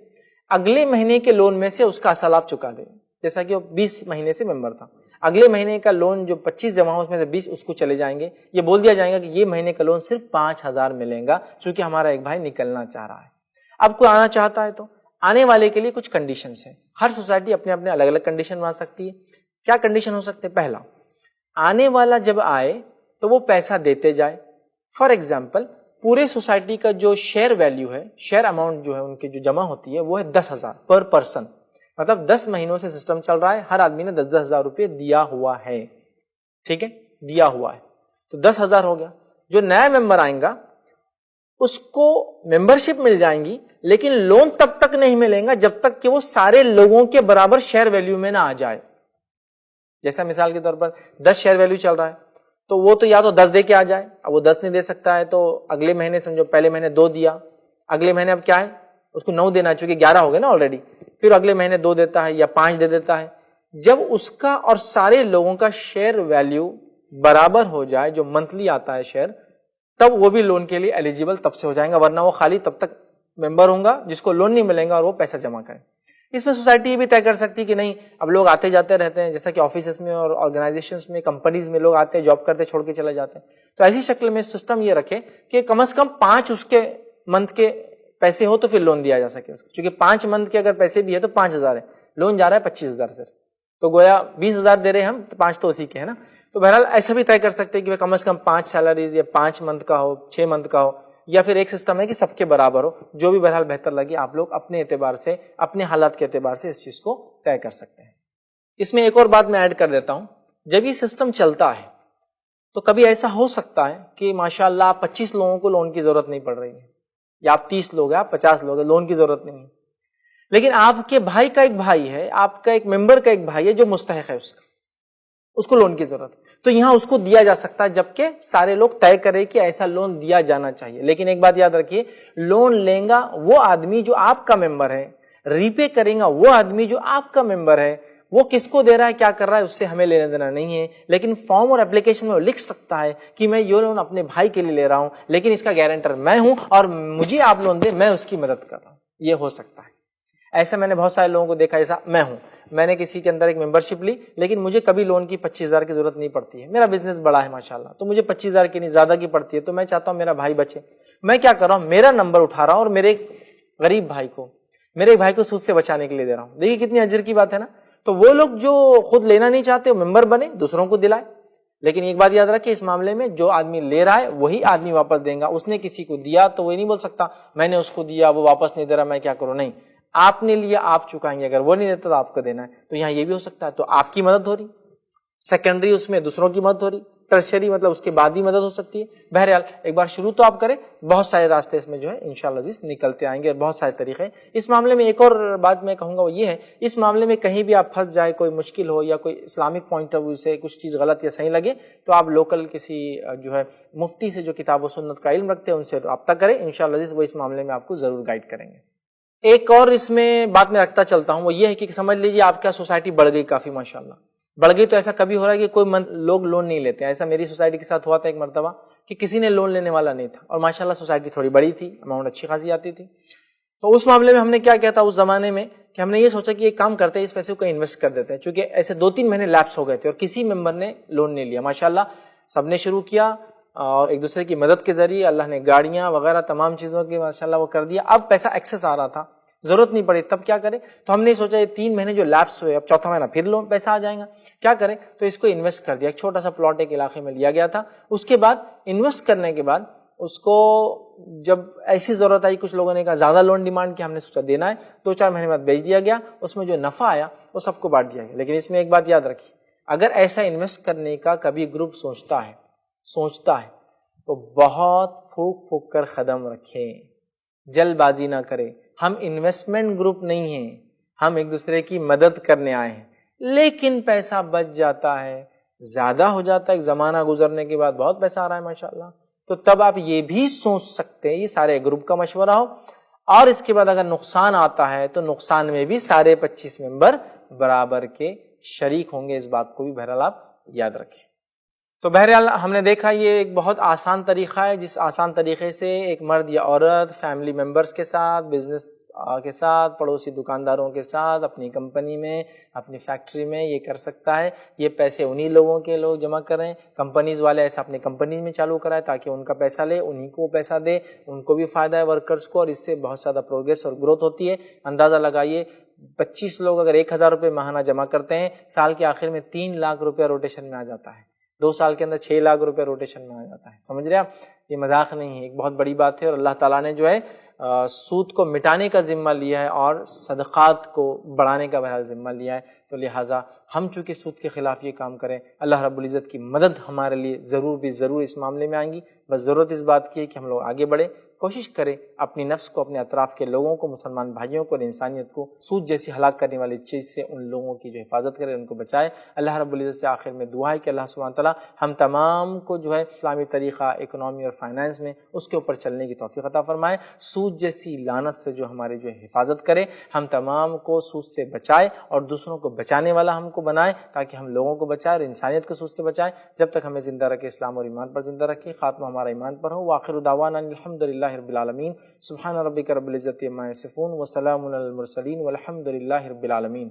اگلے مہینے کے لون میں سے اس کا اصل آپ چکا دے. جیسا کہ وہ 20 مہینے سے ممبر تھا, اگلے مہینے کا لون جو 25 جمع ہو اس میں سے 20 اس کو چلے جائیں گے. یہ بول دیا جائے گا کہ یہ مہینے کا لون صرف 5,000 ملے گا, چونکہ ہمارا ایک بھائی نکلنا چاہ رہا ہے. اب کوئی آنا چاہتا ہے تو آنے والے کے لیے کچھ کنڈیشنز ہیں. ہر سوسائٹی اپنے اپنے الگ الگ کنڈیشن بنا سکتی ہے. کیا کنڈیشن ہو سکتے؟ پہلا, آنے والا جب آئے تو وہ پیسہ دیتے جائے. فار ایگزامپل, پورے سوسائٹی کا جو شیئر ویلیو ہے, شیئر اماؤنٹ جو ہے ان کی جو جمع ہوتی ہے وہ ہے 10,000 پر پرسن, مطلب 10 مہینوں سے سسٹم چل رہا ہے, ہر آدمی نے 10,000 روپے دیا ہوا ہے. ٹھیک ہے, دیا ہوا ہے تو 10,000 ہو گیا. جو نیا ممبر آئے گا اس کو ممبرشپ مل جائیں گی, لیکن لون تب تک نہیں ملے گا جب تک کہ وہ سارے لوگوں کے برابر شیئر ویلیو میں نہ آ جائے. جیسا مثال کے طور پر 10 شیئر ویلیو چل رہا ہے تو وہ تو یا تو 10 دے کے آ جائے, اب وہ 10 نہیں دے سکتا ہے تو اگلے مہینے سمجھو پہلے مہینے 2 دیا, اگلے مہینے اب کیا ہے اس کو 9 دینا, چونکہ 11 ہو گئے نا آلریڈی, پھر اگلے مہینے 2 دیتا ہے یا 5 دے دیتا ہے. جب اس کا اور سارے لوگوں کا شیئر ویلیو برابر ہو جائے, جو منتھلی آتا ہے شیئر, تب وہ بھی لون کے لیے ایلیجیبل تب سے ہو جائیں گا, ورنہ وہ خالی تب تک ممبر ہوں گا جس کو لون نہیں ملے گا اور وہ پیسہ جمع کریں. اس میں سوسائٹی یہ بھی طے کر سکتی کہ نہیں, اب لوگ آتے جاتے رہتے ہیں, جیسا کہ آفیسز میں اور آرگنائزیشنز میں, کمپنیز میں لوگ آتے ہیں, جاب کرتے چھوڑ کے چلے جاتے ہیں, تو ایسی شکل میں سسٹم یہ رکھے کہ کم از کم 5 اس کے منتھ کے پیسے ہو تو پھر لون دیا جا سکے اس کو, چونکہ 5 منتھ کے اگر پیسے بھی ہے تو 5,000 ہے, لون جا رہا ہے 25,000 سے, تو گویا 20,000 دے رہے ہم تو 5 تو اسی کے ہے نا. تو بہرحال ایسا بھی طے کر سکتے ہیں کہ کم از کم 5 سیلریز یا 5 منتھ کا ہو, 6 منتھ کا ہو, یا پھر ایک سسٹم ہے کہ سب کے برابر ہو, جو بھی بہرحال بہتر لگے آپ لوگ اپنے اعتبار سے, اپنے حالات کے اعتبار سے اس چیز کو طے کر سکتے ہیں. اس میں ایک اور بات میں ایڈ کر دیتا ہوں, جب یہ سسٹم چلتا ہے تو کبھی ایسا ہو سکتا ہے کہ ماشاءاللہ آپ 25 لوگوں کو لون کی ضرورت نہیں پڑ رہی ہے, یا آپ 30 لوگ ہیں, آپ 50 لوگ ہیں, لون کی ضرورت نہیں ہے, لیکن آپ کے بھائی کا ایک بھائی ہے, آپ کا ایک ممبر کا ایک بھائی ہے جو مستحق ہے اس کو لون کی ضرورت ہے, تو یہاں اس کو دیا جا سکتا ہے, جبکہ سارے لوگ طے کرے کہ ایسا لون دیا جانا چاہیے. لیکن ایک بات یاد رکھیے, لون لیں گا وہ آدمی جو آپ کا ممبر ہے, ری پے کریں گا وہ آدمی جو آپ کا ممبر ہے. وہ کس کو دے رہا ہے, کیا کر رہا ہے, اس سے ہمیں لینا دینا نہیں ہے, لیکن فارم اور اپلیکیشن میں وہ لکھ سکتا ہے کہ میں یہ لون اپنے بھائی کے لیے لے رہا ہوں, لیکن اس کا گارنٹر میں ہوں اور مجھے آپ لون دیں, میں اس کی مدد کر رہا ہوں. یہ ہو سکتا ہے. ایسا میں نے بہت سارے لوگوں کو دیکھا, ایسا میں ہوں, میں نے کسی کے اندر ایک ممبرشپ لی, لیکن مجھے کبھی لون کی 25,000 کی ضرورت نہیں پڑتی ہے, میرا بزنس بڑا ہے ماشاءاللہ, تو مجھے 25,000 کی نہیں زیادہ کی پڑتی ہے, تو میں چاہتا ہوں میرا بھائی بچے. میں کیا کر رہا ہوں, میرا نمبر اٹھا رہا ہوں اور میرے غریب بھائی کو, میرے بھائی کو سود سے بچانے کے لیے دے رہا ہوں. دیکھیے کتنی اجر کی بات ہے نا. تو وہ لوگ جو خود لینا نہیں چاہتے وہ ممبر بنے, دوسروں کو دلائے, لیکن ایک بات یاد رکھیں, اس معاملے میں جو آدمی لے رہا ہے وہی آدمی واپس دے گا. اس نے کسی کو دیا تو وہ نہیں بول سکتا میں نے اس کو دیا وہ واپس نہیں دے رہا, میں کیا کروں. نہیں, آپ نے لیا آپ چکائیں گے, اگر وہ نہیں دیتا تو آپ کو دینا ہے. تو یہاں یہ بھی ہو سکتا ہے, تو آپ کی مدد ہو رہی, سیکنڈری اس میں دوسروں کی مدد ہو رہی, ٹرشری مطلب اس کے بعد بھی مدد ہو سکتی ہے. بہرحال ایک بار شروع تو آپ کریں, بہت سارے راستے اس میں جو ہے انشاءاللہ عزیز نکلتے آئیں گے, اور بہت سارے طریقے. اس معاملے میں ایک اور بات میں کہوں گا وہ یہ ہے, اس معاملے میں کہیں بھی آپ پھنس جائے, کوئی مشکل ہو یا کوئی اسلامک پوائنٹ آف ویو سے کچھ چیز غلط یا صحیح لگے, تو آپ لوکل کسی جو ہے مفتی سے جو کتاب و سنت کا علم رکھتے ہیں ان سے رابطہ کریں, انشاءاللہ عزیز وہ اس معاملے میں آپ کو ضرور گائیڈ کریں گے. ایک اور اس میں بات میں رکھتا چلتا ہوں, وہ یہ ہے کہ سمجھ لیجیے آپ کا سوسائٹی بڑھ گئی کافی ماشاءاللہ, بڑھ گئی, تو ایسا کبھی ہو رہا ہے کہ کوئی لوگ لون نہیں لیتے. ایسا میری سوسائٹی کے ساتھ ہوا تھا ایک مرتبہ کہ کسی نے لون لینے والا نہیں تھا, اور ماشاءاللہ سوسائٹی تھوڑی بڑی تھی, اماؤنٹ اچھی خاصی آتی تھی. تو اس معاملے میں ہم نے کیا کیا تھا اس زمانے میں کہ ہم نے یہ سوچا کہ ایک کام کرتے ہیں, اس پیسے کو انویسٹ کر دیتے ہیں, چونکہ ایسے 2-3 مہینے لیپس ہو گئے تھے اور کسی ممبر نے لون نہیں لیا. ماشاءاللہ سب نے شروع کیا اور ایک دوسرے کی مدد کے ذریعے اللہ نے گاڑیاں وغیرہ تمام چیزوں کی ماشاءاللہ وہ کر دیا. اب پیسہ ایکسس آ رہا تھا, ضرورت نہیں پڑی, تب کیا کرے. تو ہم نے سوچا یہ 3 مہینے جو لیپس ہوئے, اب چوتھا مہینہ پھر لون پیسہ آ جائے گا, کیا کریں. تو اس کو انویسٹ کر دیا, ایک چھوٹا سا پلاٹ ایک علاقے میں لیا گیا تھا. اس کے بعد انویسٹ کرنے کے بعد اس کو جب ایسی ضرورت آئی, کچھ لوگوں نے کہا زیادہ لون ڈیمانڈ کیا, ہم نے سوچا دینا ہے, 2-4 مہینے بعد بیچ دیا گیا. اس میں جو نفع آیا وہ سب کو بانٹ دیا گیا. لیکن اس میں ایک بات یاد رکھیے, اگر ایسا انویسٹ کرنے کا کبھی گروپ سوچتا ہے تو بہت پھونک پھونک کر قدم رکھیں, جلد بازی نہ کرے. ہم انویسٹمنٹ گروپ نہیں ہیں, ہم ایک دوسرے کی مدد کرنے آئے ہیں, لیکن پیسہ بچ جاتا ہے, زیادہ ہو جاتا ہے, ایک زمانہ گزرنے کے بعد بہت پیسہ آ رہا ہے ماشاءاللہ, تو تب آپ یہ بھی سوچ سکتے ہیں یہ سارے گروپ کا مشورہ ہو, اور اس کے بعد اگر نقصان آتا ہے تو نقصان میں بھی سارے 25 ممبر برابر کے شریک ہوں گے. اس بات کو بھی بہرحال آپ یاد رکھیں. تو بہرحال ہم نے دیکھا یہ ایک بہت آسان طریقہ ہے, جس آسان طریقے سے ایک مرد یا عورت فیملی ممبرز کے ساتھ, بزنس کے ساتھ, پڑوسی دکانداروں کے ساتھ, اپنی کمپنی میں, اپنی فیکٹری میں یہ کر سکتا ہے. یہ پیسے انہی لوگوں کے لوگ جمع کریں, کمپنیز والے ایسا اپنی کمپنی میں چالو کرائے تاکہ ان کا پیسہ لے, انہی کو پیسہ دے, ان کو بھی فائدہ ہے ورکرز کو, اور اس سے بہت زیادہ پروگریس اور گروتھ ہوتی ہے. اندازہ لگائیے 25 لوگ اگر 1,000 روپے ماہانہ جمع کرتے ہیں, سال کے آخر میں 3 لاکھ روپے روٹیشن میں آ جاتا ہے, 2 سال کے اندر 6 لاکھ روپے روٹیشن میں آ جاتا ہے. سمجھ رہے آپ, یہ مذاق نہیں ہے, ایک بہت بڑی بات ہے. اور اللہ تعالیٰ نے جو ہے سود کو مٹانے کا ذمہ لیا ہے اور صدقات کو بڑھانے کا بہرحال ذمہ لیا ہے، تو لہٰذا ہم چونکہ سود کے خلاف یہ کام کریں، اللہ رب العزت کی مدد ہمارے لیے ضرور اس معاملے میں آئیں گی۔ بس ضرورت اس بات کی ہے کہ ہم لوگ آگے بڑھیں، کوشش کریں اپنی نفس کو، اپنے اطراف کے لوگوں کو، مسلمان بھائیوں کو اور انسانیت کو سود جیسی ہلاک کرنے والی چیز سے ان لوگوں کی جو حفاظت کرے، ان کو بچائے۔ اللہ رب العزت سے آخر میں دعا ہے کہ اللہ سبحانہ تعالیٰ ہم تمام کو جو ہے اسلامی طریقہ، اکنامی اور فائنانس میں اس کے اوپر چلنے کی توفیق عطا فرمائے، سود جیسی لعنت سے جو ہماری جو ہے حفاظت کرے، ہم تمام کو سود سے بچائے اور دوسروں کو بچانے والا ہم کو بنائے، تاکہ ہم لوگوں کو بچائے اور انسانیت کو سود سے بچائے۔ جب تک ہمیں زندہ رکھے اسلام اور ایمان پر زندہ رکھے، خاتمہ ہمارا ایمان پر ہو۔ وآخر دعوانا الحمدللہ رب العالمین، سبحان ربک رب العزت عما یصفون وسلام علی المرسلین والحمد للہ رب العالمین۔